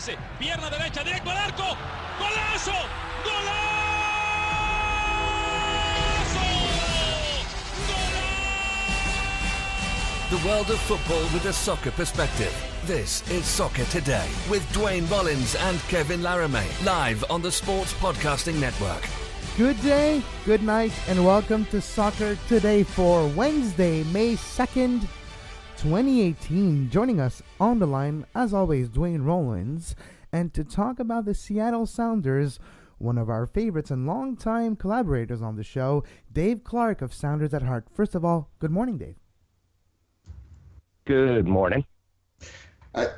hace, pierna derecha, directo al arco, ¡golazo! ¡Golazo! The world of football with a soccer perspective. This is Soccer Today with Duane, Rollins and Kevin Laramee, live on the Sports Podcasting Network. Good day, good night, and welcome to Soccer Today for Wednesday, May 2nd, 2018. Joining us on the line, as always, Duane Rollins, and to talk about the Seattle Sounders, one of our favorites and longtime collaborators on the show, Dave Clark of Sounders at Heart. First of all, good morning, Dave. Good morning.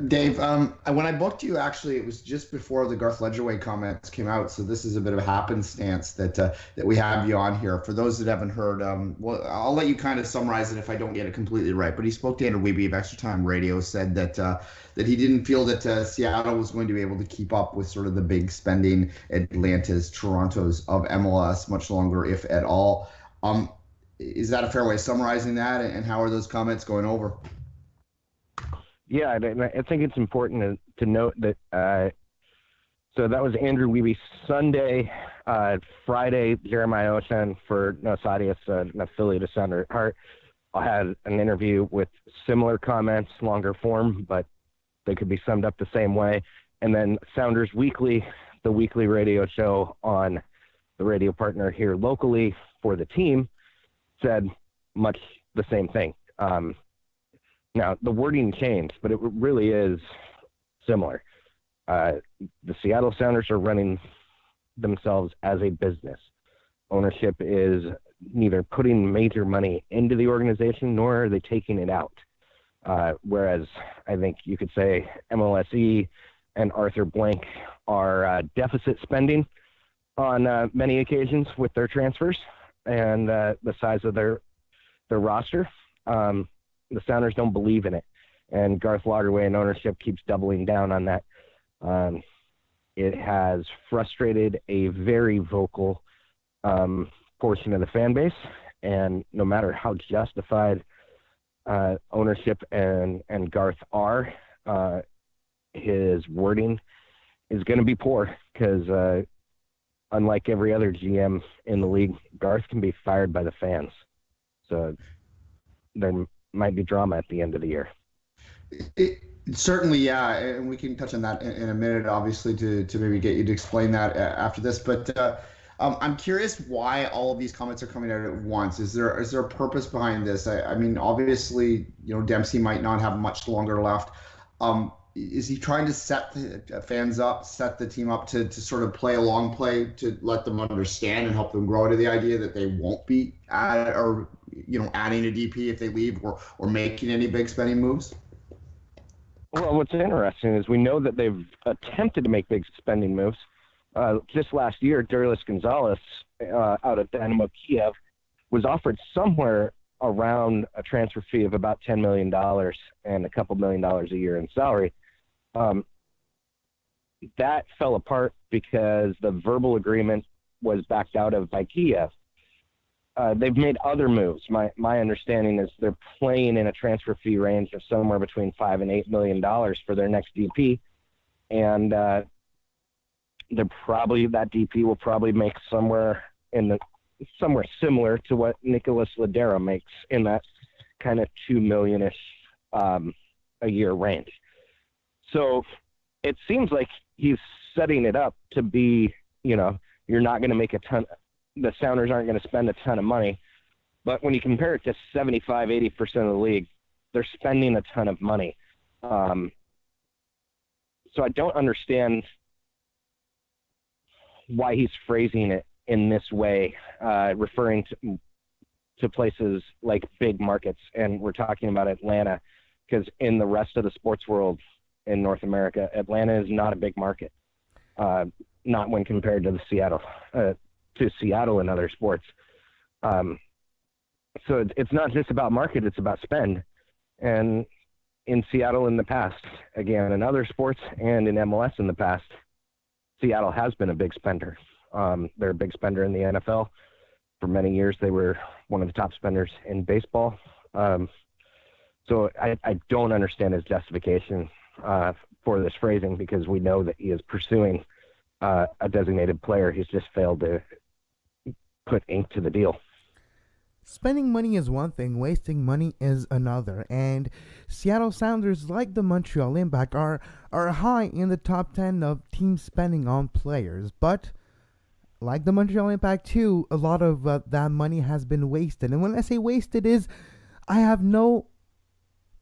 Dave, when I booked you, actually, it was just before the Garth Ledgerway comments came out, so this is a bit of a happenstance that we have you on here. For those that haven't heard, well, I'll let you kind of summarize it if I don't get it completely right, but he spoke to Andrew Wiebe of Extra Time Radio, said that he didn't feel that Seattle was going to be able to keep up with sort of the big spending Atlantas, Torontos of MLS much longer, if at all. Is that a fair way of summarizing that, and how are those comments going over? Yeah, I think it's important to note that so that was Andrew Wiebe Sunday. Friday, Jeremiah Ocean for Nosadius, an affiliate of Sounder at Heart. I had an interview with similar comments, longer form, but they could be summed up the same way. And then Sounders Weekly, the weekly radio show on the radio partner here locally for the team, said much the same thing. Now, the wording changed, but it really is similar. The Seattle Sounders are running themselves as a business. Ownership is neither putting major money into the organization, nor are they taking it out. Whereas I think you could say MLSE and Arthur Blank are deficit spending on many occasions with their transfers and the size of their roster. The Sounders don't believe in it, and Garth Lagerwey and ownership keeps doubling down on that. It has frustrated a very vocal portion of the fan base, and no matter how justified ownership and Garth are, his wording is going to be poor because unlike every other GM in the league, Garth can be fired by the fans. So there might be drama at the end of the year. Certainly, yeah, and we can touch on that in a minute, obviously, to maybe get you to explain that after this. But I'm curious why all of these comments are coming out at once. Is there a purpose behind this? I mean, obviously, Dempsey might not have much longer left. Is he trying to set the fans up, set the team up to sort of play a long play to let them understand and help them grow to the idea that they won't be adding a DP if they leave or making any big spending moves? Well, what's interesting is we know that they've attempted to make big spending moves. Just last year, Darius Gonzalez out of Dynamo Kiev was offered somewhere around a transfer fee of about $10 million and a couple $1 million a year in salary. That fell apart because the verbal agreement was backed out of by Kiev. They've made other moves. My understanding is they're playing in a transfer fee range of somewhere between $5 and $8 million for their next DP, and that DP will probably make somewhere similar to what Nicolas Ladera makes in that kind of $2 million-ish a year range. So it seems like he's setting it up to be, you're not going to make a ton. The Sounders aren't going to spend a ton of money, but when you compare it to 75-80% of the league, they're spending a ton of money. So I don't understand why he's phrasing it in this way, referring to places like big markets, and we're talking about Atlanta, because in the rest of the sports world in North America, Atlanta is not a big market, not when compared to Seattle and other sports. So it's not just about market, it's about spend. And in Seattle in the past, again, in other sports and in MLS in the past, Seattle has been a big spender. They're a big spender in the NFL. For many years, they were one of the top spenders in baseball. So I don't understand his justification for this phrasing because we know that he is pursuing a designated player. He's just failed to put ink to the deal. Spending money is one thing, wasting money is another. And Seattle Sounders, like the Montreal Impact, are high in the top 10 of team spending on players. But like the Montreal Impact too, a lot of that money has been wasted. And when I say wasted I have no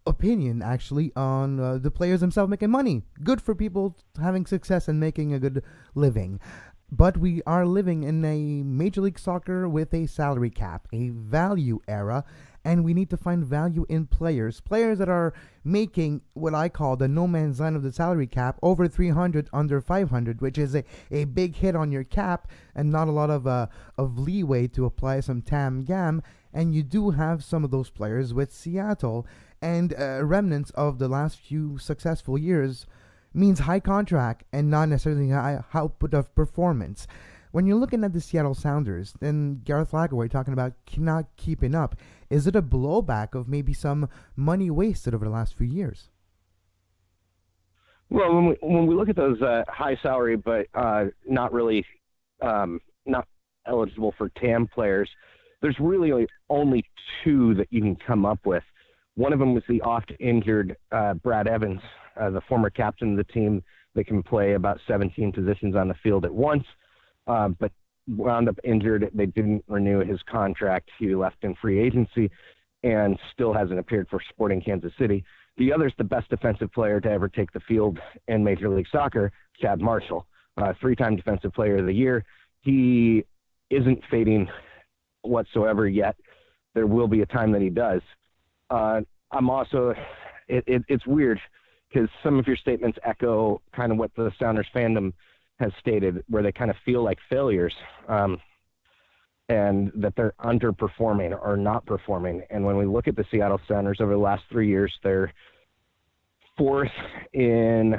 opinion actually on the players themselves making money. Good for people having success and making a good living. But we are living in a Major League Soccer with a salary cap, a value era, and we need to find value in players that are making what I call the no man's land of the salary cap, over 300, under 500, which is a big hit on your cap and not a lot of leeway to apply some tam-gam. And you do have some of those players with Seattle, and remnants of the last few successful years means high contract and not necessarily high output of performance. When you're looking at the Seattle Sounders, and Gareth Lagerwey talking about not keeping up, is it a blowback of maybe some money wasted over the last few years? Well, when we look at those high salary but not really not eligible for TAM players, there's really only two that you can come up with. One of them was the oft-injured Brad Evans, the former captain of the team that can play about 17 positions on the field at once, but wound up injured. They didn't renew his contract. He left in free agency and still hasn't appeared for Sporting Kansas City. The other is the best defensive player to ever take the field in Major League Soccer, Chad Marshall, three-time Defensive Player of the Year. He isn't fading whatsoever yet. There will be a time that he does. I'm also, it's weird because some of your statements echo kind of what the Sounders fandom has stated, where they kind of feel like failures and that they're underperforming or not performing. And when we look at the Seattle Sounders over the last 3 years, they're fourth in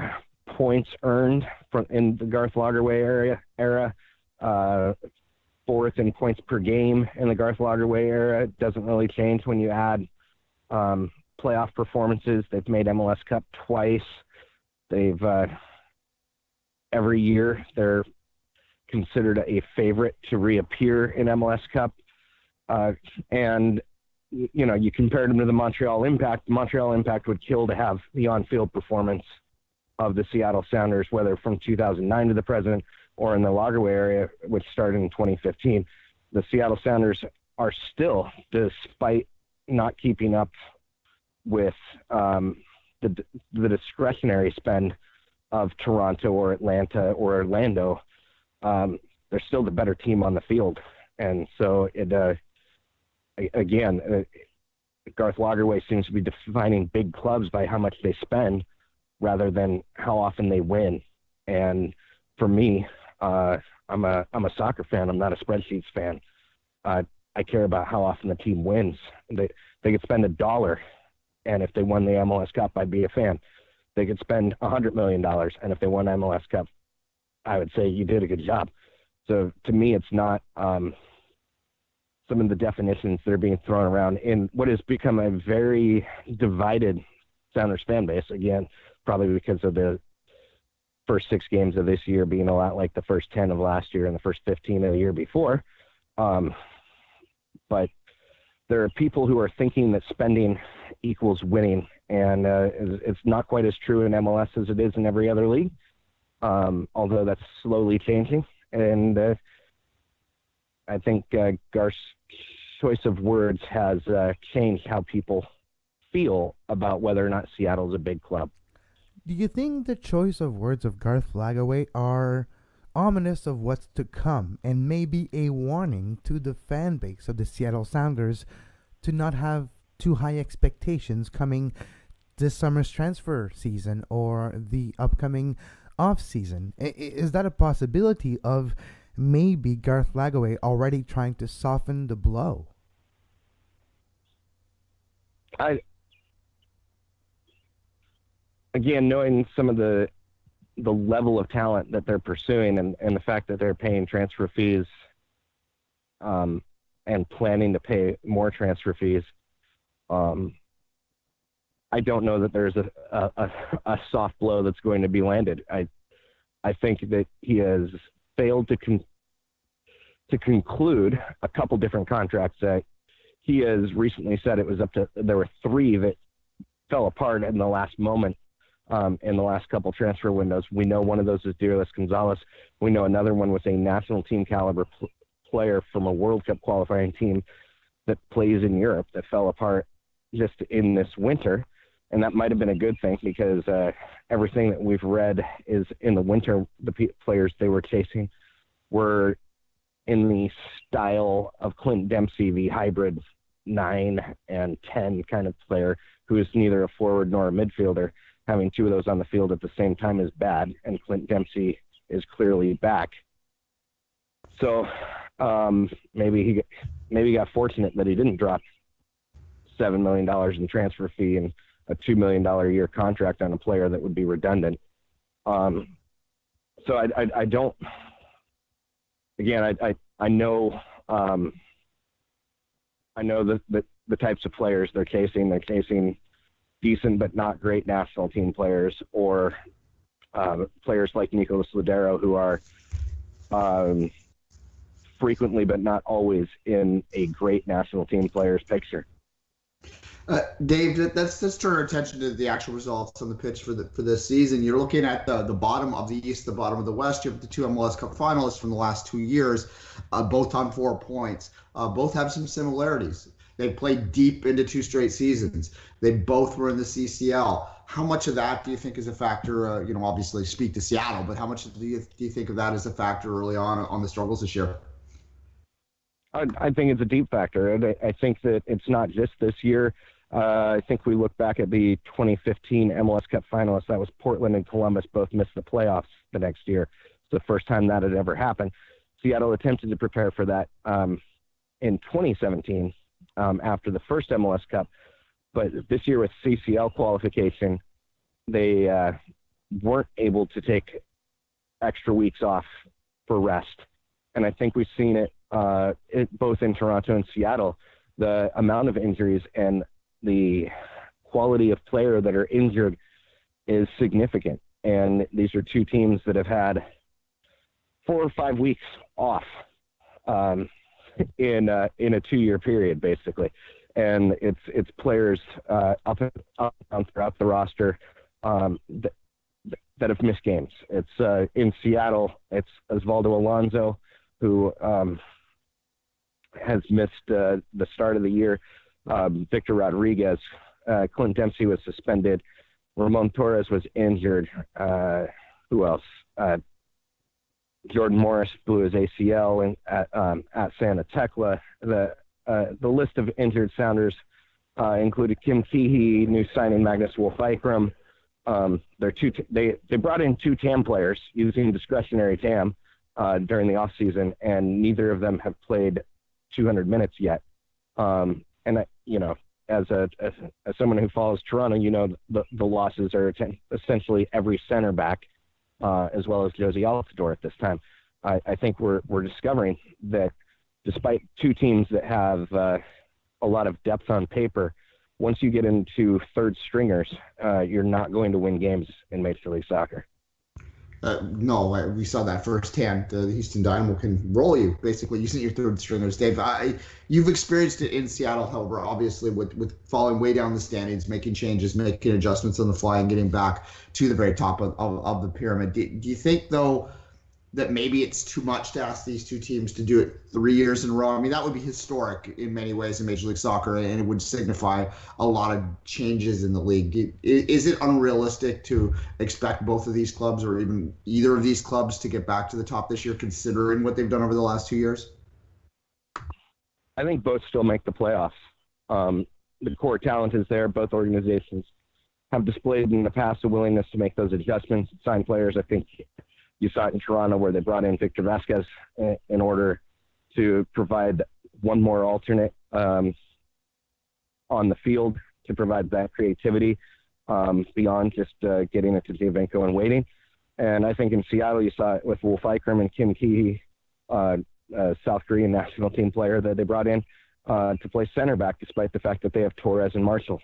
points earned in the Garth Lagerwey era, fourth in points per game in the Garth Lagerwey era. It doesn't really change when you add playoff performances. They've made MLS Cup twice. They've every year they're considered a favorite to reappear in MLS Cup. And you compared them to the Montreal Impact. The Montreal Impact would kill to have the on-field performance of the Seattle Sounders, whether from 2009 to the present or in the Lagerwey area, which started in 2015. The Seattle Sounders are still, despite not keeping up with the discretionary spend of Toronto or Atlanta or Orlando, they're still the better team on the field. And so Garth Lagerwey seems to be defining big clubs by how much they spend rather than how often they win. And for me, I'm a soccer fan. I'm not a spreadsheets fan. I care about how often the team wins. They could spend $1, and if they won the MLS Cup, I'd be a fan. They could spend $100 million, and if they won MLS Cup, I would say you did a good job. So to me, it's not some of the definitions that are being thrown around in what has become a very divided Sounders fan base. Again, probably because of the first 6 games of this year being a lot like the first 10 of last year and the first 15 of the year before. But there are people who are thinking that spending equals winning, and it's not quite as true in MLS as it is in every other league, although that's slowly changing. And I think Garth's choice of words has changed how people feel about whether or not Seattle's a big club. Do you think the choice of words of Garth Lagerwey are ominous of what's to come and maybe a warning to the fan base of the Seattle Sounders to not have too high expectations coming this summer's transfer season or the upcoming off season? Is that a possibility of maybe Garth Lagerwey already trying to soften the blow? Again, knowing some of the level of talent that they're pursuing and the fact that they're paying transfer fees and planning to pay more transfer fees, I don't know that there's a soft blow that's going to be landed. I think that he has failed to conclude a couple different contracts. He has recently said there were 3 that fell apart in the last moment in the last couple transfer windows. We know one of those is Dearless Gonzalez. We know another one was a national team caliber player from a World Cup qualifying team that plays in Europe that fell apart just in this winter. And that might have been a good thing because everything that we've read is in the winter, the players they were chasing were in the style of Clint Dempsey, the hybrid 9 and 10 kind of player who is neither a forward nor a midfielder. Having 2 of those on the field at the same time is bad, and Clint Dempsey is clearly back. So maybe he got fortunate that he didn't drop $7 million in transfer fee and a $2 million a year contract on a player that would be redundant. So I don't. Again, I know the types of players they're chasing. They're chasing decent but not great national team players, or players like Nicolas Lodeiro, who are frequently but not always in a great national team player's picture. Dave, let's turn our attention to the actual results on the pitch for this season. You're looking at the bottom of the East, the bottom of the West. You have the 2 MLS Cup finalists from the last 2 years, both on 4 points. Both have some similarities. They played deep into 2 straight seasons. They both were in the CCL. How much of that do you think is a factor? Obviously speak to Seattle, but how much do you think of that as a factor early on the struggles this year? I think it's a deep factor. I think that it's not just this year. I think we look back at the 2015 MLS Cup finalists. That was Portland and Columbus both missed the playoffs the next year. It's the first time that had ever happened. Seattle attempted to prepare for that in 2017 after the first MLS Cup. But this year with CCL qualification, they weren't able to take extra weeks off for rest. And I think we've seen it both in Toronto and Seattle. The amount of injuries and the quality of player that are injured is significant. And these are 2 teams that have had 4 or 5 weeks off in a 2-year period, basically. And it's players up and down throughout the roster that have missed games. It's in Seattle, it's Osvaldo Alonso, who has missed the start of the year. Victor Rodriguez, Clint Dempsey was suspended. Ramon Torres was injured. Who else? Jordan Morris blew his ACL at Santa Tecla. The list of injured Sounders included Kim Keehee, new signing Magnus Wolf-Eichram. They brought in 2 TAM players using discretionary TAM during the offseason, and neither of them have played 200 minutes yet. As someone who follows Toronto, the losses are essentially every center back, as well as Josie Altidore at this time. I think we're discovering that despite 2 teams that have a lot of depth on paper, once you get into third stringers, you're not going to win games in Major League Soccer. No, we saw that firsthand. The Houston Dynamo can roll you, basically, using your third stringers. Dave, you've experienced it in Seattle, however, obviously, with falling way down the standings, making changes, making adjustments on the fly, and getting back to the very top of the pyramid. Do you think, though, that maybe it's too much to ask these 2 teams to do it 3 years in a row? I mean, that would be historic in many ways in Major League Soccer, and it would signify a lot of changes in the league. Is it unrealistic to expect both of these clubs, or even either of these clubs, to get back to the top this year, considering what they've done over the last 2 years? I think both still make the playoffs. The core talent is there. Both organizations have displayed in the past a willingness to make those adjustments, sign players. I think you saw it in Toronto, where they brought in Victor Vasquez in order to provide one more alternate on the field, to provide that creativity beyond just getting it to Giovinco and waiting. And I think in Seattle, you saw it with Wolf-Eichram and Kim Keehee, South Korean national team player that they brought in to play center back, despite the fact that they have Torres and Marshall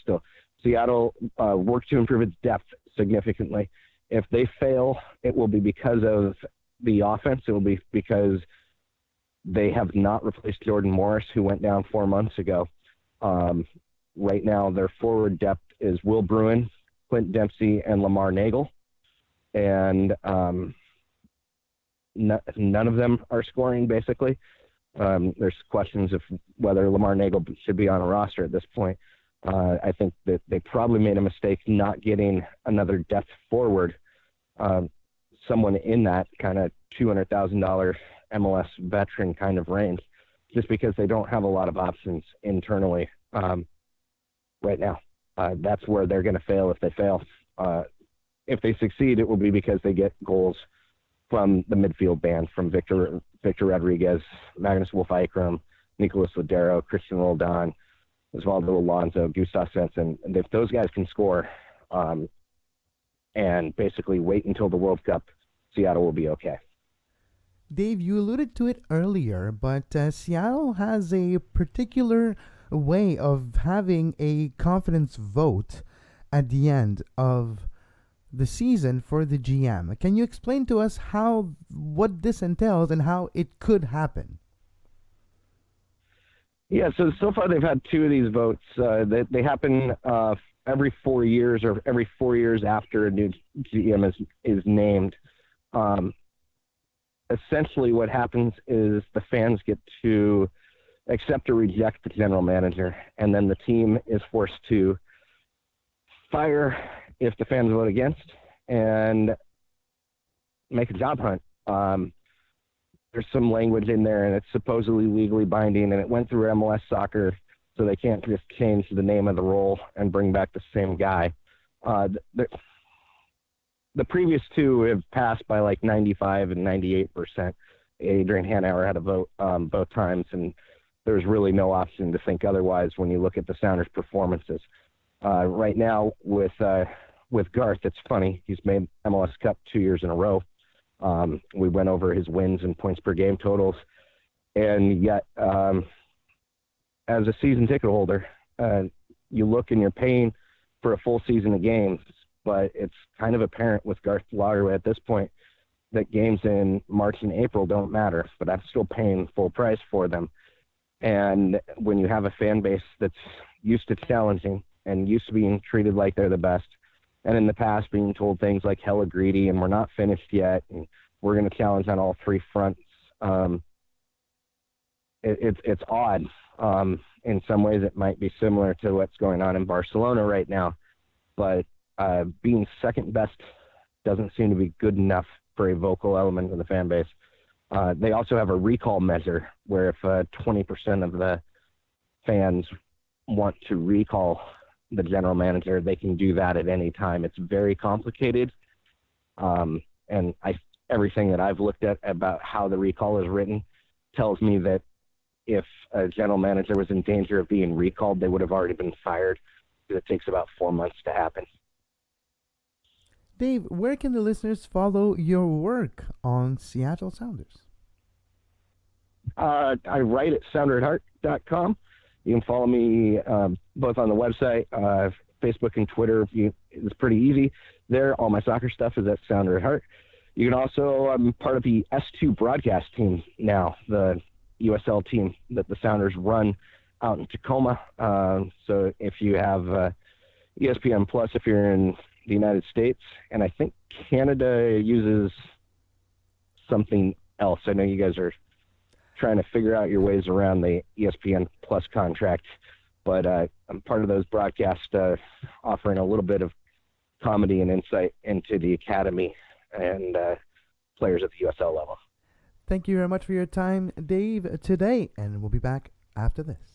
still. Seattle work to improve its depth significantly. If they fail, it will be because of the offense. It will be because they have not replaced Jordan Morris, who went down 4 months ago. Right now, their forward depth is Will Bruin, Clint Dempsey, and Lamar Nagel. And none of them are scoring, basically. There's questions of whether Lamar Nagel should be on a roster at this point. I think that they probably made a mistake not getting another depth forward, someone in that kind of $200,000 MLS veteran kind of range, just because they don't have a lot of options internally right now. That's where they're going to fail if they fail. If they succeed, it will be because they get goals from the midfield band, from Victor Rodriguez, Magnus Wolf-Eichram, Nicolas Ladero, Christian Roldan, Osvaldo Alonso, Gustav Svensson. And if those guys can score and basically wait until the World Cup, Seattle will be okay. Dave, you alluded to it earlier, but Seattle has a particular way of having a confidence vote at the end of the season for the GM. Can you explain to us what this entails and how it could happen? Yeah, so far they've had 2 of these votes. They happen every 4 years, or every 4 years after a new GM is named. Essentially what happens is the fans get to accept or reject the general manager, and then the team is forced to fire if the fans vote against, and make a job hunt. There's some language in there, and it's supposedly legally binding, and it went through MLS Soccer, so they can't just change the name of the role and bring back the same guy. The previous 2 have passed by like 95 and 98%. Adrian Hanauer had a vote both times, and there's really no option to think otherwise when you look at the Sounders' performances. Right now with Garth, it's funny. He's made MLS Cup 2 years in a row. We went over his wins and points per game totals, and yet as a season ticket holder, you look and you're paying for a full season of games, but it's kind of apparent with Garth Lagerwey at this point that games in March and April don't matter, but I'm still paying full price for them. And when you have a fan base that's used to challenging and used to being treated like they're the best, and in the past being told things like hella greedy and we're not finished yet and we're going to challenge on all 3 fronts, it's odd. In some ways it might be similar to what's going on in Barcelona right now, but being second best doesn't seem to be good enough for a vocal element of the fan base. They also have a recall measure where if 20% of the fans want to recall the general manager, they can do that at any time. It's very complicated. And everything that I've looked at about how the recall is written tells me that if a general manager was in danger of being recalled, they would have already been fired. It takes about 4 months to happen. Dave, where can the listeners follow your work on Seattle Sounders? I write at sounder@heart.com. You can follow me both on the website, Facebook, and Twitter. It's pretty easy there. All my soccer stuff is at Sounder at Heart. You can also, I'm part of the S2 broadcast team now, the USL team that the Sounders run out in Tacoma. So if you have ESPN Plus, if you're in the United States, and I think Canada uses something else. I know you guys are trying to figure out your ways around the ESPN Plus contract, but I'm part of those broadcasts offering a little bit of comedy and insight into the academy and players at the USL level. Thank you very much for your time, Dave, today, and we'll be back after this.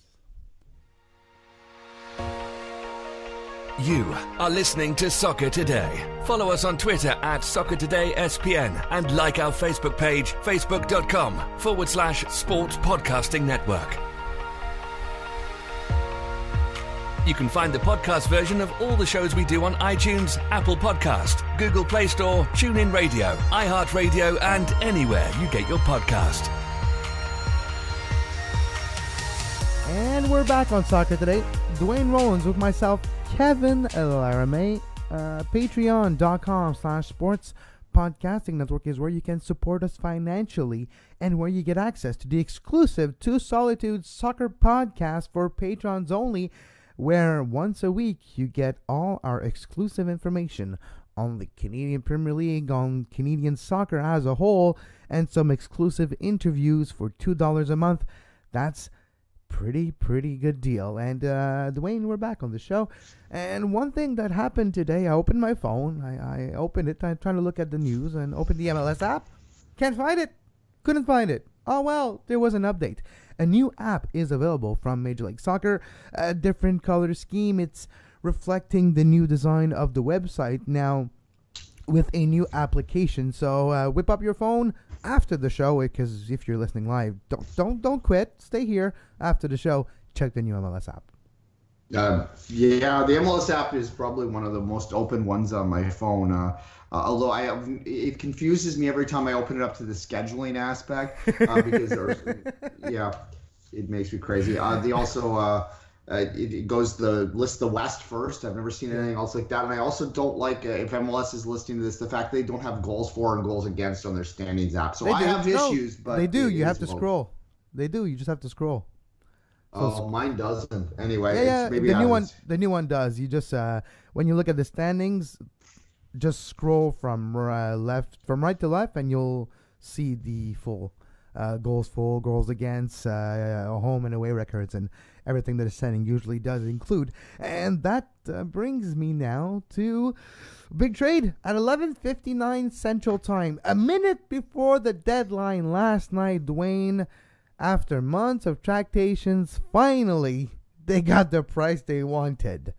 You are listening to Soccer Today. Follow us on Twitter at SoccerTodaySPN and like our Facebook page, facebook.com/Sports Podcasting Network. You can find the podcast version of all the shows we do on iTunes, Apple Podcast, Google Play Store, TuneIn Radio, iHeartRadio, and anywhere you get your podcast. And we're back on Soccer Today. Duane Rollins with myself, Kevin Laramee. Patreon.com/sports podcasting network is where you can support us financially and where you get access to the exclusive Two Solitude Soccer podcast for patrons only, where once a week you get all our exclusive information on the Canadian Premier League, on Canadian soccer as a whole, and some exclusive interviews for $2 a month. That's pretty good deal. And Duane, we're back on the show. And one thing that happened today, I opened my phone. I opened it. I'm trying to look at the news and opened the MLS app. Can't find it. Couldn't find it. Oh, well, there was an update. A new app is available from Major League Soccer. A different color scheme. It's reflecting the new design of the website now with a new application. So whip up your phone after the show, because if you're listening live, don't quit. Stay here after the show. Check the new MLS app. Yeah, the MLS app is probably one of the most open ones on my phone. Although it confuses me every time I open it up to the scheduling aspect because it makes me crazy. They also it goes lists the West first. I've never seen anything else like that. And I also don't like if MLS is listening to this, the fact they don't have goals for and goals against on their standings app. So I have issues, but they do. You have to scroll. They do. You just have to scroll. So mine doesn't. Anyway, maybe the new one does. You just when you look at the standings, just scroll from right to left, and you'll see the full goals against, home and away records, and everything that the standing usually does include. And that brings me now to big trade at 11:59 Central Time, a minute before the deadline last night. Duane, after months of tractations, finally they got the price they wanted.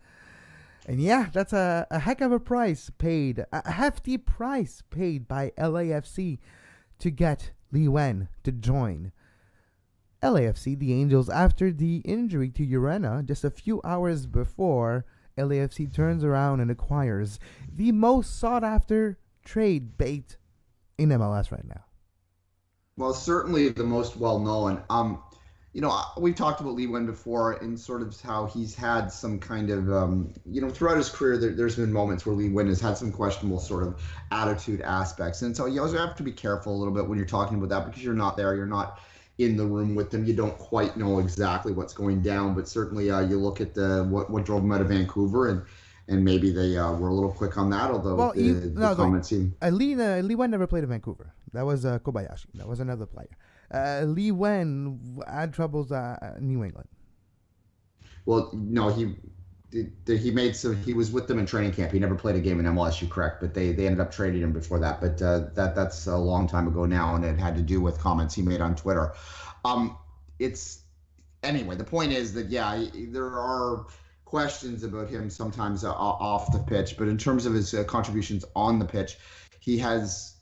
And yeah, that's a heck of a price paid, a hefty price paid by LAFC to get Nguyen to join LAFC, the Angels, after the injury to Urena just a few hours before. LAFC turns around and acquires the most sought-after trade bait in MLS right now. Well, certainly the most well-known. We've talked about Nguyen before and sort of how he's had some kind of, throughout his career, there's been moments where Nguyen has had some questionable sort of attitude aspects. And so you always have to be careful a little bit when you're talking about that, because you're not there. You're not in the room with them. You don't quite know exactly what's going down. But certainly you look at what drove him out of Vancouver, and maybe they were a little quick on that, although the comments seem... Nguyen never played in Vancouver. That was Kobayashi. That was another player. Nguyen had troubles New England. Well, no, he was with them in training camp. He never played a game in MLS, you're correct, but they ended up trading him before that. But that's a long time ago now, and it had to do with comments he made on Twitter. Anyway, the point is that, there are questions about him sometimes off the pitch, but in terms of his contributions on the pitch, he has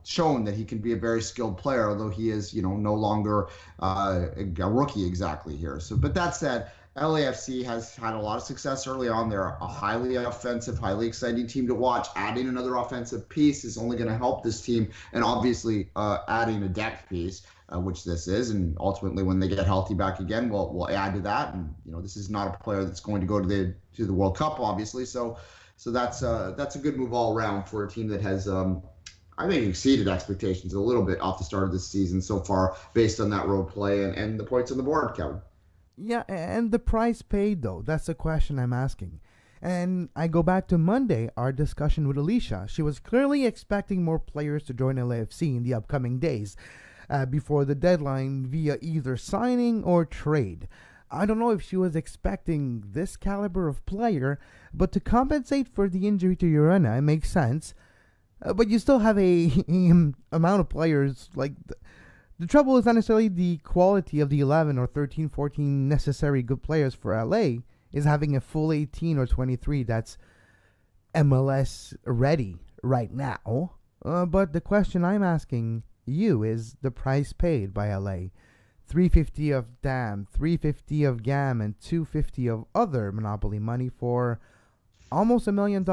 shown that he can be a very skilled player, although he is, no longer a rookie exactly here. So, but that said, LAFC has had a lot of success early on. They're a highly offensive, highly exciting team to watch. Adding another offensive piece is only going to help this team, and obviously adding a depth piece, which this is, and ultimately when they get healthy back again, we'll add to that. And this is not a player that's going to go to the World Cup, obviously. So that's a good move all around for a team that has I think exceeded expectations a little bit off the start of this season so far, based on that road play and the points on the board, Kevin. Yeah, and the price paid, though, that's the question I'm asking. And I go back to Monday, our discussion with Alicia. She was clearly expecting more players to join LAFC in the upcoming days before the deadline via either signing or trade. I don't know if she was expecting this caliber of player, but to compensate for the injury to Urena, it makes sense. But you still have a amount of players. Like the trouble is not necessarily the quality of the 11 or 13, 14 necessary good players for LA, is having a full 18 or 23 that's MLS ready right now. But the question I'm asking you is the price paid by LA. $350 of DAM, $350 of GAM, and $250 of other monopoly money for almost $1 million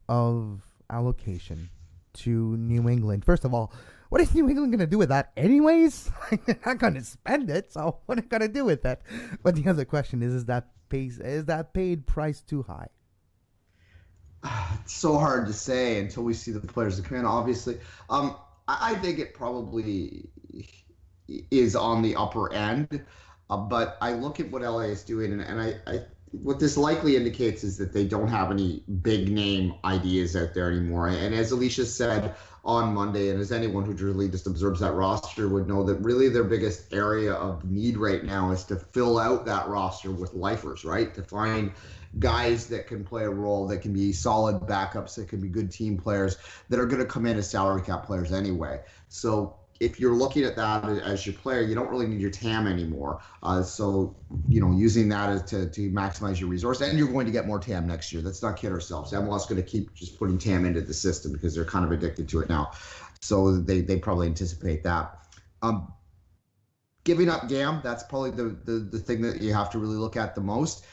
of allocation to New England. First of all, what is New England going to do with that anyways? They're not going to spend it, so what are they going to do with that? But the other question is that paid price too high? It's so hard to say until we see the players that come in. Obviously, I think it probably is on the upper end, but I look at what LA is doing, and I what this likely indicates is that they don't have any big name ideas out there anymore. And as Alicia said on Monday, and as anyone who really just observes that roster would know, that really their biggest area of need right now is to fill out that roster with lifers, right? To find guys that can play a role, that can be solid backups, that can be good team players, that are going to come in as salary cap players anyway. So if you're looking at that as your player, you don't really need your TAM anymore. So, using that as to maximize your resource, and you're going to get more TAM next year. Let's not kid ourselves. MLS is going to keep just putting TAM into the system because they're kind of addicted to it now. So they probably anticipate that. Giving up GAM, that's probably the thing that you have to really look at the most.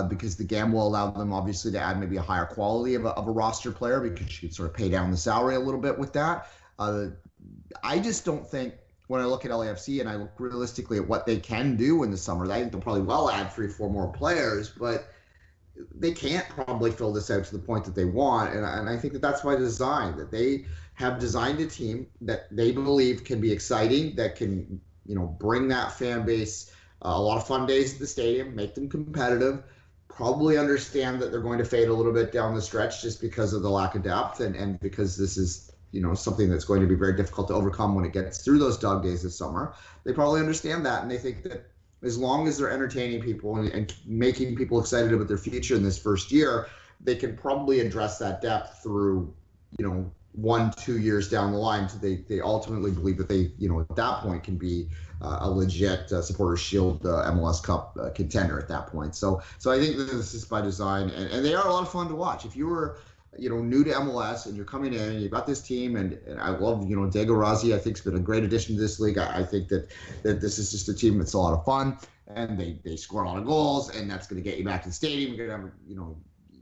Because the GAM will allow them obviously to add maybe a higher quality of a roster player, because you can sort of pay down the salary a little bit with that. I just don't think, when I look at LAFC and I look realistically at what they can do in the summer, I think they'll probably add 3-4 more players, but they can't probably fill this out to the point that they want. And I think that's by design, that they have designed a team that they believe can be exciting, that can, bring that fan base a lot of fun days at the stadium, make them competitive, probably understand that they're going to fade a little bit down the stretch just because of the lack of depth, and because this is, something that's going to be very difficult to overcome when it gets through those dog days this summer. They probably understand that, and they think that as long as they're entertaining people and making people excited about their future in this first year, they can probably address that depth through, 1-2 years down the line. So they ultimately believe that they, at that point can be a legit Supporters Shield MLS Cup contender at that point. So I think that this is by design, and they are a lot of fun to watch. If you were, new to MLS and you're coming in and you've got this team, and I love, Diego Rossi, I think has been a great addition to this league. I think that this is just a team that's a lot of fun, and they score a lot of goals, and that's going to get you back to the stadium. You're going to have,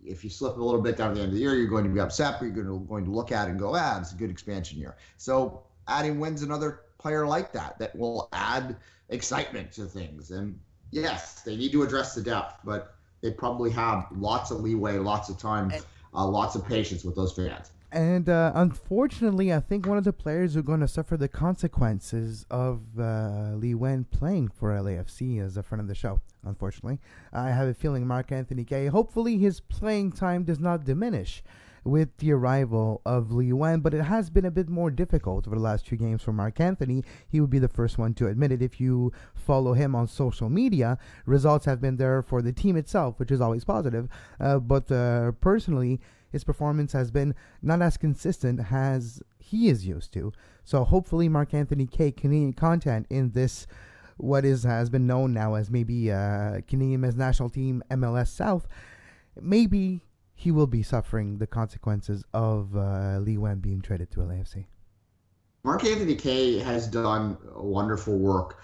if you slip a little bit down at the end of the year, you're going to be upset, but you're going to look at it and go, it's a good expansion year. So adding Nguyen's another player like that will add excitement to things. And yes, they need to address the depth, but they probably have lots of leeway, lots of time, lots of patience with those fans. And unfortunately, I think one of the players who are going to suffer the consequences of Nguyen playing for LAFC is a friend of the show, unfortunately. I have a feeling Mark-Anthony Kaye, hopefully his playing time does not diminish with the arrival of Nguyen, but it has been a bit more difficult over the last 2 games for Mark-Anthony. He would be the first one to admit it. If you follow him on social media, results have been there for the team itself, which is always positive. But personally, his performance has been not as consistent as he is used to. So hopefully Mark-Anthony Kaye Canadian content in this, what has been known now as maybe Canadian men's national team MLS South, maybe he will be suffering the consequences of Nguyen being traded to LAFC. Mark-Anthony Kaye has done wonderful work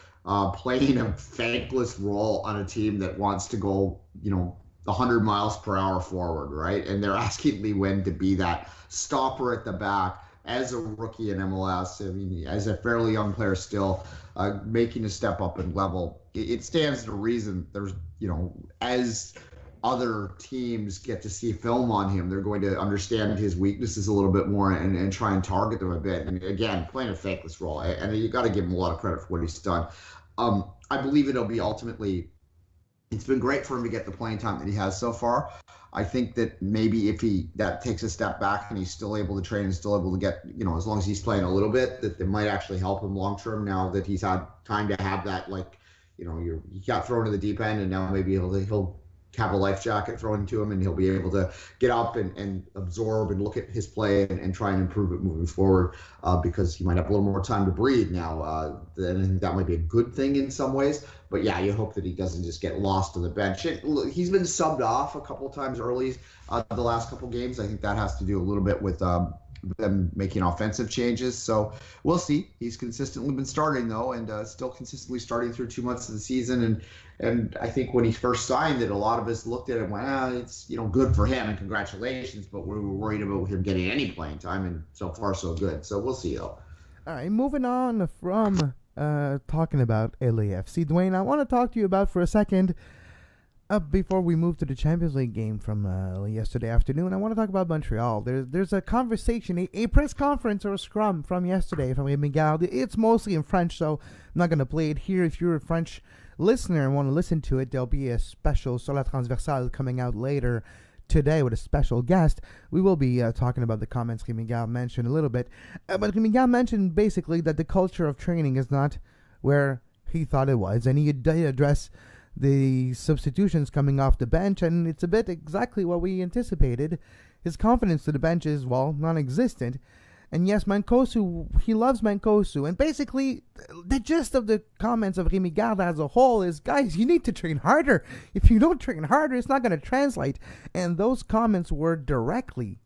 playing a thankless role on a team that wants to go, 100 miles per hour forward, right? And they're asking Nguyen to be that stopper at the back as a rookie in MLS. I mean, as a fairly young player still, making a step up in level. It stands to reason there's, as other teams get to see film on him, they're going to understand his weaknesses a little bit more and try and target them a bit. And again, playing a thankless role. And you got to give him a lot of credit for what he's done. I believe it'll be ultimately, it's been great for him to get the playing time that he has so far. I think that maybe if that takes a step back and he's still able to train and still able to get, as long as he's playing a little bit, that it might actually help him long term now that he's had time to have that, you got thrown to the deep end, and now maybe he'll have a life jacket thrown into him, and he'll be able to get up and absorb and look at his play and try and improve it moving forward, because he might have a little more time to breathe now. And I think that might be a good thing in some ways. But yeah, you hope that he doesn't just get lost on the bench. He's been subbed off a couple of times early the last couple games. I think that has to do a little bit with them making offensive changes. So we'll see. He's consistently been starting, though, and still consistently starting through 2 months of the season. And I think when he first signed it, a lot of us looked at it and went, it's good for him and congratulations, but we were worried about him getting any playing time, and so far so good. So we'll see, though. All right, moving on from talking about LAFC, Duane, I want to talk to you about for a second Before we move to the Champions League game from yesterday afternoon, I want to talk about Montreal. There's a conversation, a press conference or a scrum from yesterday from Miguel. It's mostly in French, so I'm not going to play it here. If you're a French listener and want to listen to it, there'll be a special Sur la Transversale coming out later today with a special guest. We will be talking about the comments Miguel mentioned a little bit. But Miguel mentioned basically that the culture of training is not where he thought it was, and he did address the substitutions coming off the bench, and it's a bit exactly what we anticipated. His confidence to the bench is, well, non-existent. And yes, Mancosu, he loves Mancosu. And basically, the gist of the comments of Rémi Garde as a whole is, guys, you need to train harder. If you don't train harder, it's not going to translate. And those comments were directly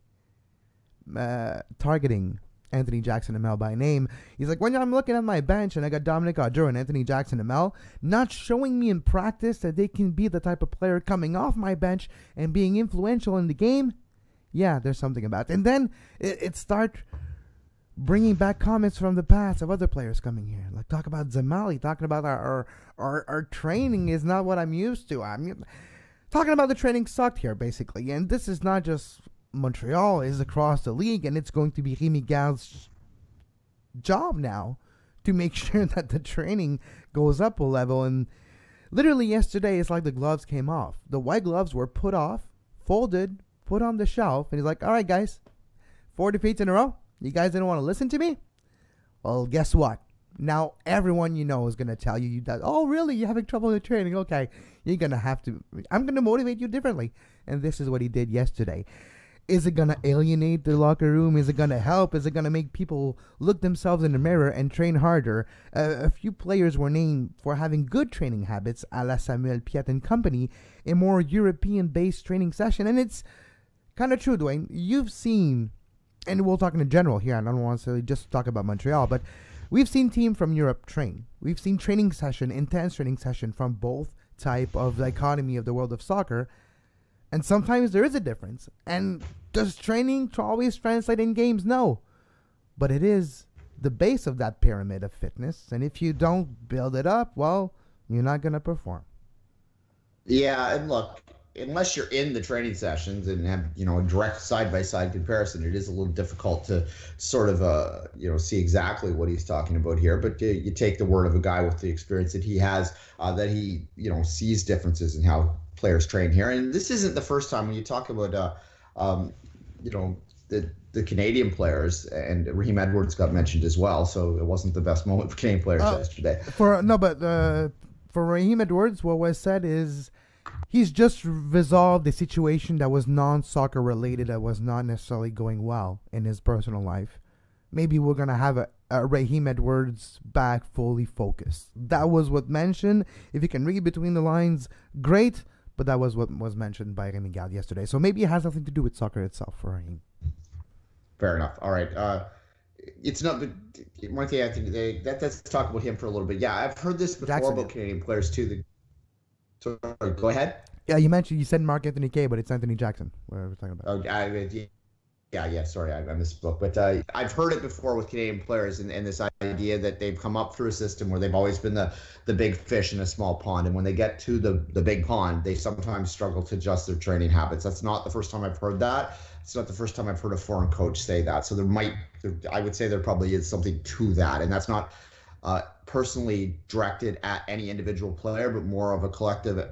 targeting Anthony Jackson-Hamel by name. He's like, when I'm looking at my bench and I got Dominic Audreux and Anthony Jackson-Hamel not showing me in practice that they can be the type of player coming off my bench and being influential in the game, yeah, there's something about it. And then it starts bringing back comments from the past of other players coming here. Like, talk about Zamali, talking about our training is not what I'm used to. I'm talking about the training sucked here, basically. And this is not just Montreal, is across the league, and it's going to be Rémi Garde's job now to make sure that the training goes up a level. And literally yesterday, it's like the gloves came off. The white gloves were put off, folded, put on the shelf, and he's like, all right, guys, 4 defeats in a row. You guys didn't want to listen to me? Well, guess what? Now everyone you know is going to tell you that, oh, really? You're having trouble with training? Okay, you're going to have to, I'm going to motivate you differently. And this is what he did yesterday. Is it going to alienate the locker room? Is it going to help? Is it going to make people look themselves in the mirror and train harder? A few players were named for having good training habits, a la Samuel Piette and company, a more European-based training session. And it's kind of true, Duane. You've seen, and we'll talk in general here, I don't want to just talk about Montreal, but we've seen teams from Europe train. We've seen training session, intense training session from both type of dichotomy of the world of soccer. And sometimes there is a difference. And does training always translate in games? No. But it is the base of that pyramid of fitness. And if you don't build it up, well, you're not going to perform. Yeah, and look, unless you're in the training sessions and have, a direct side-by-side comparison, it is a little difficult to sort of, see exactly what he's talking about here. But you take the word of a guy with the experience that he has, that he, sees differences in how players train here. And this isn't the first time when you talk about, the Canadian players, and Raheem Edwards got mentioned as well. So it wasn't the best moment for Canadian players yesterday. For Raheem Edwards, what was said is he's just resolved a situation that was non-soccer related, that was not necessarily going well in his personal life. Maybe we're going to have a Raheem Edwards back fully focused. That was what mentioned. If you can read between the lines, great. But that was what was mentioned by Rémi Garde yesterday. So maybe it has nothing to do with soccer itself for Raheem. Fair enough. All right. It's not Mark Anthony. Let's talk about him for a little bit. Yeah, I've heard this before about Canadian players too. Sorry, go ahead. Yeah, you said Mark Anthony K, but it's Anthony Jackson. What are we talking about? Yeah. Sorry, I misspoke. But I've heard it before with Canadian players, and this idea that they've come up through a system where they've always been the big fish in a small pond, and when they get to the big pond, they sometimes struggle to adjust their training habits. That's not the first time I've heard that. It's not the first time I've heard a foreign coach say that. So I would say there probably is something to that, and that's not personally directed at any individual player, but more of a collective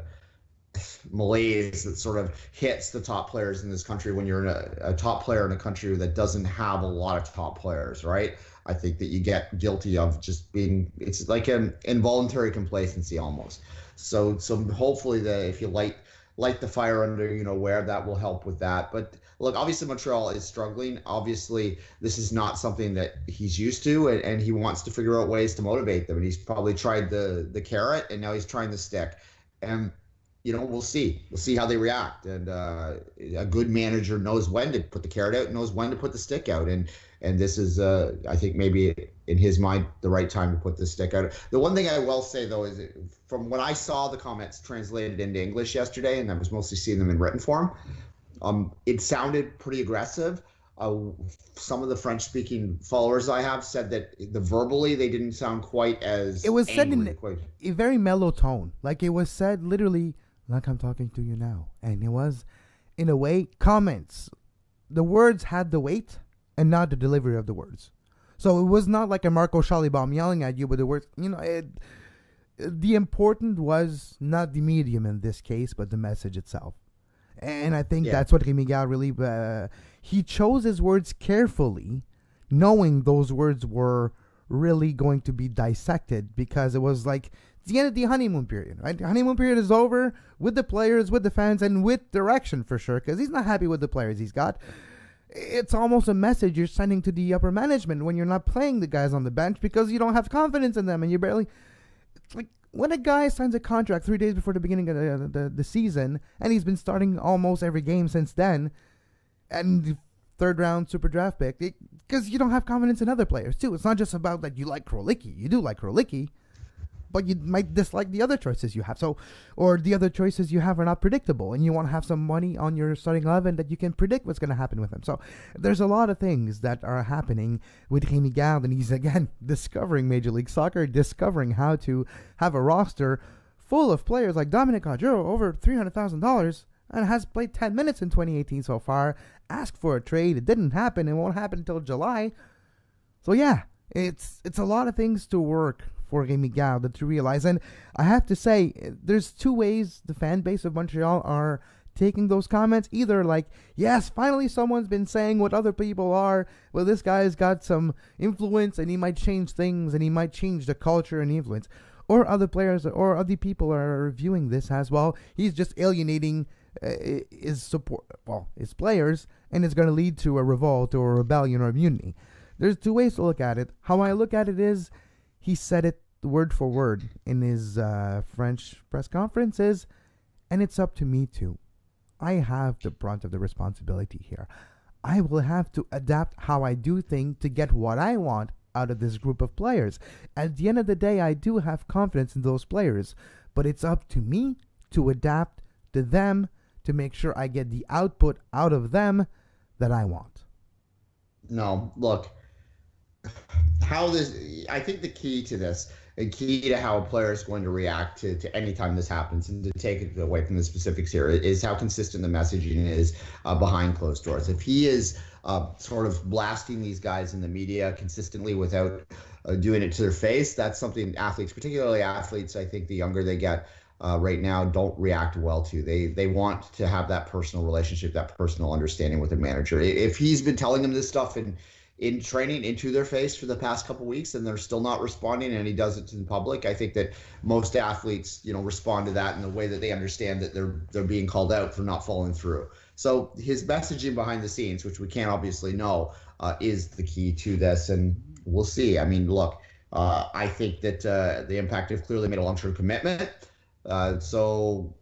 malaise that sort of hits the top players in this country when you're a top player in a country that doesn't have a lot of top players, right? I think that you get guilty of just being, it's like an involuntary complacency almost. So hopefully if you light the fire under, where that will help with that. But look, obviously Montreal is struggling. Obviously this is not something that he's used to, and he wants to figure out ways to motivate them. And he's probably tried the carrot, and now he's trying the stick. And we'll see. We'll see how they react. And a good manager knows when to put the carrot out, knows when to put the stick out. And this is, I think, maybe in his mind, the right time to put the stick out. The one thing I will say, though, is from when I saw the comments translated into English yesterday, and I was mostly seeing them in written form, it sounded pretty aggressive. Some of the French-speaking followers I have said that verbally they didn't sound quite as it was angry, said in a very mellow tone. Like it was said literally like I'm talking to you now. And it was, in a way, comments. The words had the weight and not the delivery of the words. So it was not like a Marco Schalibom yelling at you with the words. The important was not the medium in this case, but the message itself. And I think that's what Rémi Garde really... he chose his words carefully, knowing those words were really going to be dissected, because it was like the end of the honeymoon period, right? The honeymoon period is over with the players, with the fans, and with direction for sure, because he's not happy with the players he's got. It's almost a message you're sending to the upper management when you're not playing the guys on the bench because you don't have confidence in them, and you barely... It's like when a guy signs a contract 3 days before the beginning of the season, and he's been starting almost every game since then, and third round super draft pick, because you don't have confidence in other players too. It's not just about that you like Krolicki. You do like Krolicki, but you might dislike the other choices you have. Or the other choices you have are not predictable, and you want to have some money on your starting 11 that you can predict what's going to happen with him. So there's a lot of things that are happening with Rémi Garde, and he's again discovering Major League Soccer, discovering how to have a roster full of players like Dominic Oduro, over $300,000, and has played 10 minutes in 2018 so far. Asked for a trade. It didn't happen. It won't happen until July. So yeah, it's a lot of things to work for Rémi Garde to realize. And I have to say, there's two ways the fan base of Montreal are taking those comments. Either like, yes, finally someone's been saying what other people are. Well, this guy's got some influence and he might change things and he might change the culture and influence. Or other players or other people are viewing this as, well, he's just alienating his players, and it's going to lead to a revolt or a rebellion or a mutiny. There's two ways to look at it. How I look at it is, he said it word for word in his French press conferences, and it's up to me too. I have the brunt of the responsibility here. I will have to adapt how I do things to get what I want out of this group of players. At the end of the day, I do have confidence in those players, but it's up to me to adapt to them to make sure I get the output out of them that I want. No, look, I think the key to this, the key to how a player is going to react to any time this happens, and to take it away from the specifics here, is how consistent the messaging is behind closed doors. If he is sort of blasting these guys in the media consistently without doing it to their face, that's something athletes, particularly athletes, I think the younger they get, right now, don't react well to. They want to have that personal relationship, that personal understanding with their manager. If he's been telling them this stuff in training into their face for the past couple of weeks and they're still not responding, and he does it to the public, I think that most athletes, respond to that in the way that they understand that they're being called out for not following through. So his messaging behind the scenes, which we can't obviously know, is the key to this, and we'll see. I mean, look, I think that the Impact have clearly made a long-term commitment. So,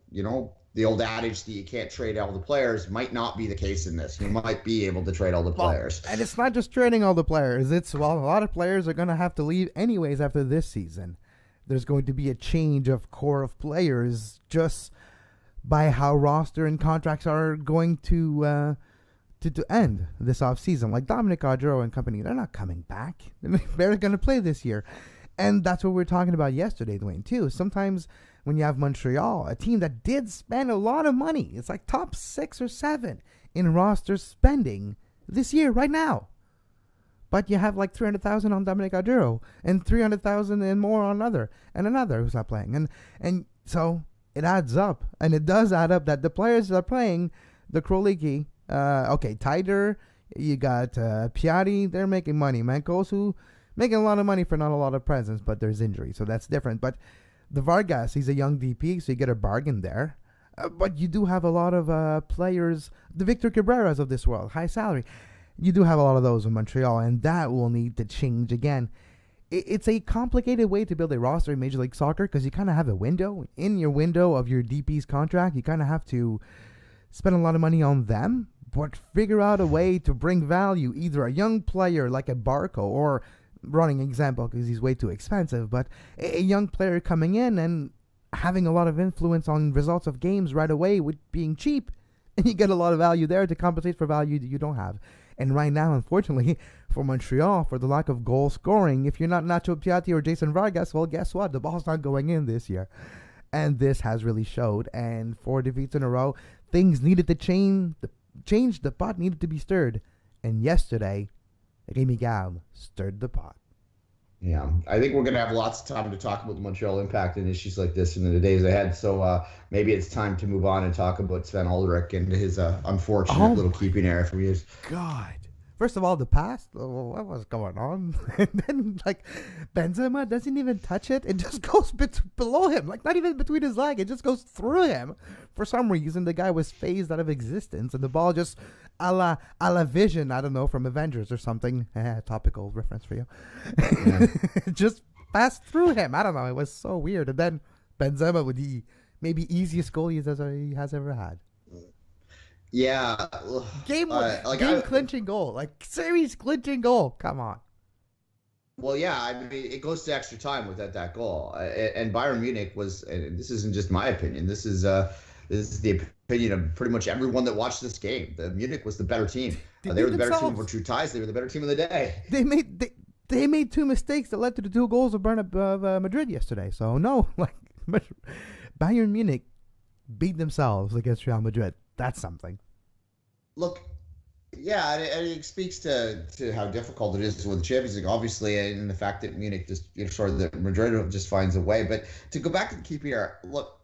the old adage that you can't trade all the players might not be the case in this. You might be able to trade all the players. And it's not just trading all the players. A lot of players are going to have to leave anyways after this season. There's going to be a change of core of players just by how roster and contracts are going to end this offseason. Like Dominic Oduro and company, they're not coming back. They're going to play this year. And that's what we were talking about yesterday, Duane, too. Sometimes when you have Montreal, a team that did spend a lot of money, it's like top 6 or 7 in roster spending this year, right now. But you have like $300,000 on Dominic Oduro and $300,000 and more on another who's not playing. And so it adds up. And it does add up that the players that are playing, the Krolicki, Tider, you got Piatti, they're making money. Mancosu, making a lot of money for not a lot of presence, but there's injury, so that's different. But the Vargas, he's a young DP, so you get a bargain there. But you do have a lot of players, the Victor Cabreras of this world, high salary. You do have a lot of those in Montreal, and that will need to change again. It's a complicated way to build a roster in Major League Soccer because you kind of have a window. In your window of your DP's contract, you kind of have to spend a lot of money on them, but figure out a way to bring value, either a young player like a Barco, or running example because he's way too expensive, but a young player coming in and having a lot of influence on results of games right away with being cheap, and you get a lot of value there to compensate for value that you don't have. And right now, unfortunately, for Montreal, for the lack of goal scoring, if you're not Nacho Piatti or Jason Vargas, well, guess what? The ball's not going in this year. And this has really showed. And 4 defeats in a row, things needed to change. The pot needed to be stirred. And yesterday, Rémi Garde stirred the pot. Yeah, I think we're going to have lots of time to talk about the Montreal Impact and issues like this in the days ahead. So maybe it's time to move on and talk about Sven Ulrich and his unfortunate little keeping error from years. God. First of all, the pass, what was going on? And then, Benzema doesn't even touch it. It just goes below him, not even between his leg. It just goes through him. For some reason, the guy was phased out of existence, and the ball just a la Vision, I don't know, from Avengers or something. Topical reference for you. Yeah. Just passed through him. I don't know. It was so weird. And then Benzema with the maybe easiest goal he has ever had. Yeah. Game clinching goal. Series clinching goal. Come on. Well, yeah, I mean, it goes to extra time with that goal. And Bayern Munich was, and this isn't just my opinion, this is the opinion of pretty much everyone that watched this game. Munich was the better team. They were the better team over true ties. They were the better team of the day. They made 2 mistakes that led to the 2 goals of Madrid yesterday. So, no, Bayern Munich beat themselves against Real Madrid. That's something. Look, yeah, and it speaks to how difficult it is with the Champions League, obviously, and the fact that Munich just, that Madrid just finds a way. But to go back to the keeping error, look,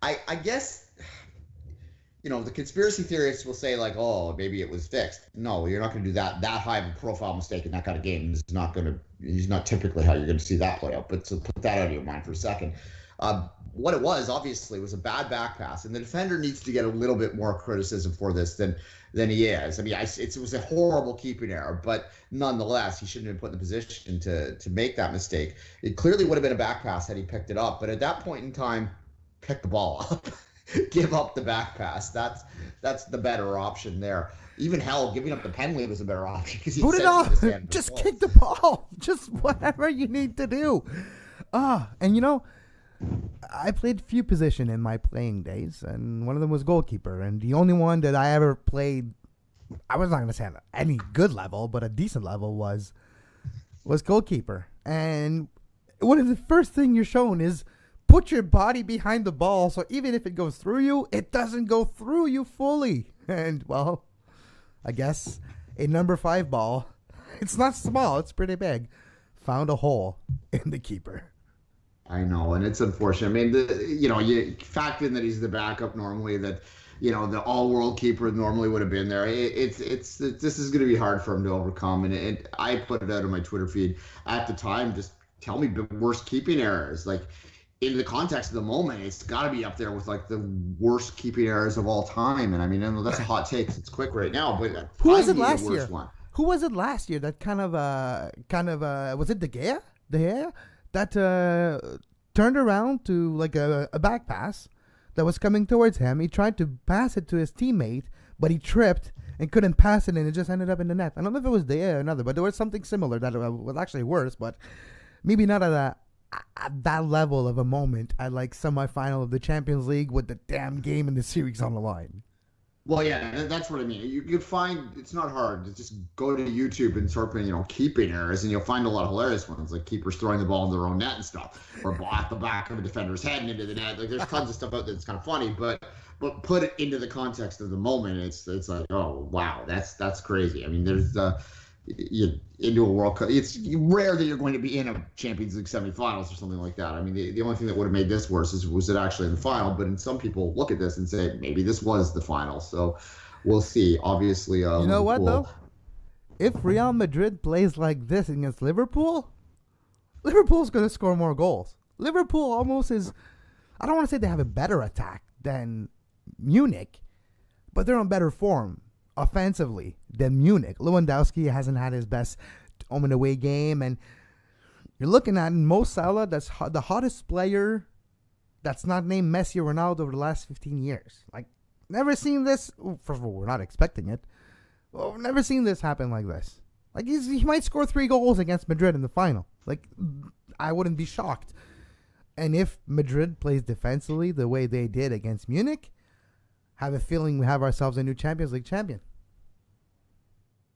I guess, the conspiracy theorists will say, maybe it was fixed. No, you're not going to do that high of a profile mistake in that kind of game. It's not typically how you're going to see that play out. But to put that out of your mind for a second. What it was, obviously, was a bad back pass, and the defender needs to get a little bit more criticism for this than he is. I mean, it was a horrible keeping error, but nonetheless, he shouldn't have been put in the position to make that mistake. It clearly would have been a back pass had he picked it up, but at that point in time, pick the ball up, give up the back pass. That's the better option there. Even giving up the penalty was a better option. Put it off. Just kick the ball. Just whatever you need to do. And I played few position in my playing days, and one of them was goalkeeper. And the only one that I ever played, I was not going to say at any good level, but a decent level was goalkeeper. And one of the first thing you're shown is put your body behind the ball, so even if it goes through you, it doesn't go through you fully. And, well, I guess a number 5 ball, it's not small, it's pretty big, found a hole in the keeper. I know, and it's unfortunate. I mean, you factor in that he's the backup normally, that, the all-world keeper normally would have been there. This is going to be hard for him to overcome, and I put it out on my Twitter feed at the time, just tell me the worst keeping errors. In the context of the moment, it's got to be up there with, the worst keeping errors of all time. And, I mean, I know that's a hot take. It's quick right now, but who was it last year? Who was it last year that kind of was it De Gea? De Gea? That turned around to a back pass that was coming towards him. He tried to pass it to his teammate, but he tripped and couldn't pass it, and it just ended up in the net. I don't know if it was there or another, but there was something similar that was actually worse, but maybe not at that level of a moment at semifinal of the Champions League with the damn game and the series on the line. Well, yeah, that's what I mean. You could find, it's not hard to just go to YouTube and sort of, keeping errors, and you'll find a lot of hilarious ones, like keepers throwing the ball in their own net and stuff, or at the back of a defender's head and into the net. There's tons of stuff out there that's kind of funny, but put it into the context of the moment, it's oh wow, that's crazy. I mean, there's into a World Cup. It's rare that you're going to be in a Champions League semifinals or something like that. I mean, the only thing that would have made this worse was it actually in the final. But some people look at this and say maybe this was the final. So we'll see. Obviously, you know what though? If Real Madrid plays like this against Liverpool, Liverpool's going to score more goals. Liverpool almost is. I don't want to say they have a better attack than Munich, but they're on better form offensively than Munich. Lewandowski hasn't had his best home and away game, and you're looking at Mo Salah, that's the hottest player that's not named Messi or Ronaldo over the last 15 years. Never seen this. First of all, we're not expecting it. Well, never seen this happen like this. He might score 3 goals against Madrid in the final. I wouldn't be shocked. And if Madrid plays defensively the way they did against Munich, have a feeling we have ourselves a new Champions League champion.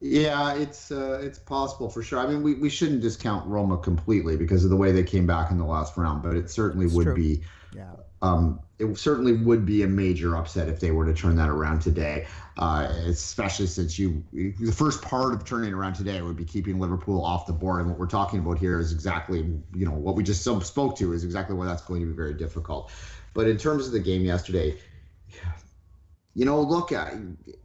Yeah, it's possible for sure. I mean, we shouldn't discount Roma completely because of the way they came back in the last round, but it certainly would be. Yeah. It certainly would be a major upset if they were to turn that around today, especially since the first part of turning around today would be keeping Liverpool off the board. And what we're talking about here is exactly, what we just spoke to is exactly why that's going to be very difficult. But in terms of the game yesterday, look,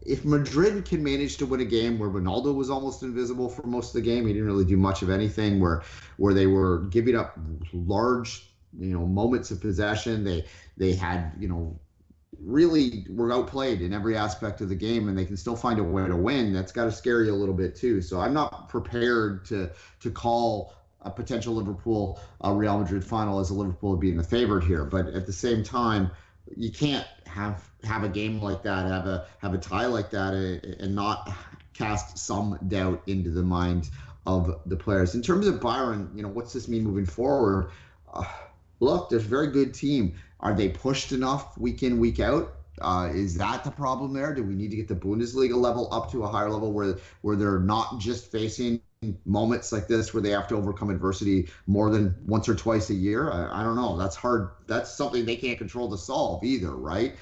if Madrid can manage to win a game where Ronaldo was almost invisible for most of the game, he didn't really do much of anything, where they were giving up large moments of possession. They had, really were outplayed in every aspect of the game, and they can still find a way to win. That's got to scare you a little bit too. So I'm not prepared to call a potential Liverpool Real Madrid final as a Liverpool being the favorite here. But at the same time, you can't have a game like that, have a tie like that, and not cast some doubt into the minds of the players. In terms of Bayern, what's this mean moving forward? Look, there's a very good team. Are they pushed enough week in, week out? Is that the problem there? Do we need to get the Bundesliga level up to a higher level where they're not just facing moments like this where they have to overcome adversity more than once or twice a year? I don't know. That's hard. That's something they can't control to solve either, right?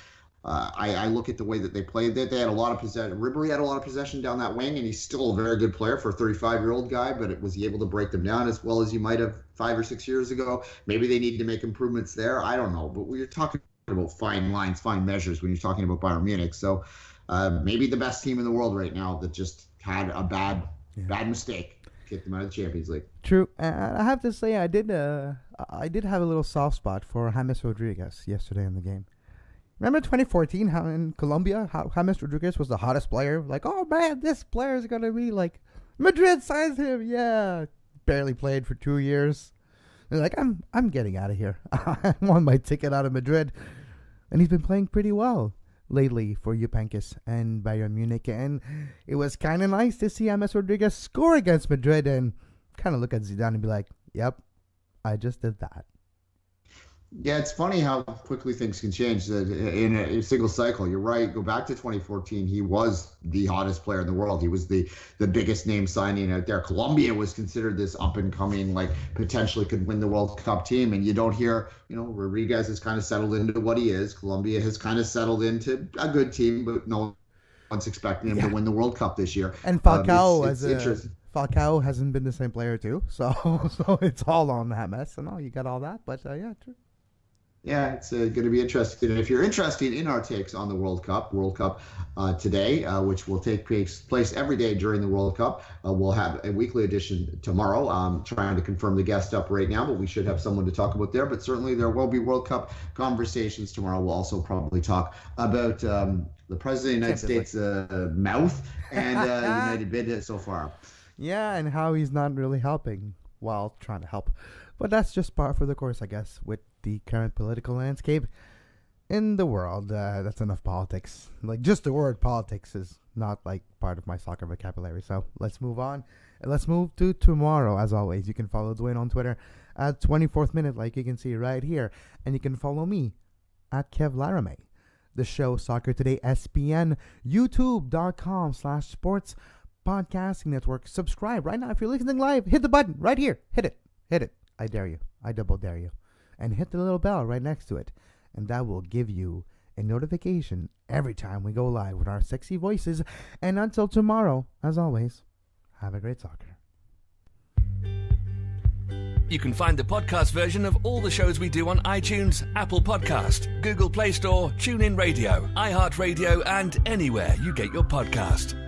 I look at the way that they played. They had a lot of possession. Ribery had a lot of possession down that wing, and he's still a very good player for a 35-year-old guy, but was he able to break them down as well as you might have 5 or 6 years ago? Maybe they need to make improvements there. I don't know. But we're talking about fine lines, fine measures when you're talking about Bayern Munich. So maybe the best team in the world right now that just had a bad mistake. Kicked them out of the Champions League. True. I have to say I did have a little soft spot for James Rodriguez yesterday in the game. Remember 2014, how in Colombia, how James Rodriguez was the hottest player? Like, oh man, this player is going to be like, Madrid signs him. Yeah. Barely played for 2 years. They're like, I'm getting out of here. I want my ticket out of Madrid. And he's been playing pretty well lately for Juventus and Bayern Munich. And it was kind of nice to see James Rodriguez score against Madrid and kind of look at Zidane and be like, yep, I just did that. Yeah, it's funny how quickly things can change in a single cycle. You're right. Go back to 2014. He was the hottest player in the world. He was the biggest name signing out there. Colombia was considered this up-and-coming, potentially could win the World Cup team. And you don't hear, Rodriguez has kind of settled into what he is. Colombia has kind of settled into a good team, but no one's expecting him to win the World Cup this year. And Falcao Falcao hasn't been the same player too. So it's all on that mess. And you got all that. But yeah, true. Yeah, it's going to be interesting. And if you're interested in our takes on the World Cup today, which will take place every day during the World Cup, we'll have a weekly edition tomorrow. I'm trying to confirm the guest up right now, but we should have someone to talk about there. But certainly there will be World Cup conversations tomorrow. We'll also probably talk about the President of the United States' mouth and United bid so far. Yeah, and how he's not really helping while trying to help. But that's just par for the course, I guess, with the current political landscape in the world. That's enough politics. Just the word politics is not part of my soccer vocabulary. So let's move on. Let's move to tomorrow. As always, you can follow Duane on Twitter at 24th Minute, like you can see right here. And you can follow me at Kev Laramee. The show Soccer Today SPN, youtube.com/sports podcasting network. Subscribe right now. If you're listening live, hit the button right here. Hit it. I dare you. I double dare you. And hit the little bell right next to it. And that will give you a notification every time we go live with our sexy voices. And until tomorrow, as always, have a great soccer. You can find the podcast version of all the shows we do on iTunes, Apple Podcast, Google Play Store, TuneIn Radio, iHeartRadio, and anywhere you get your podcast.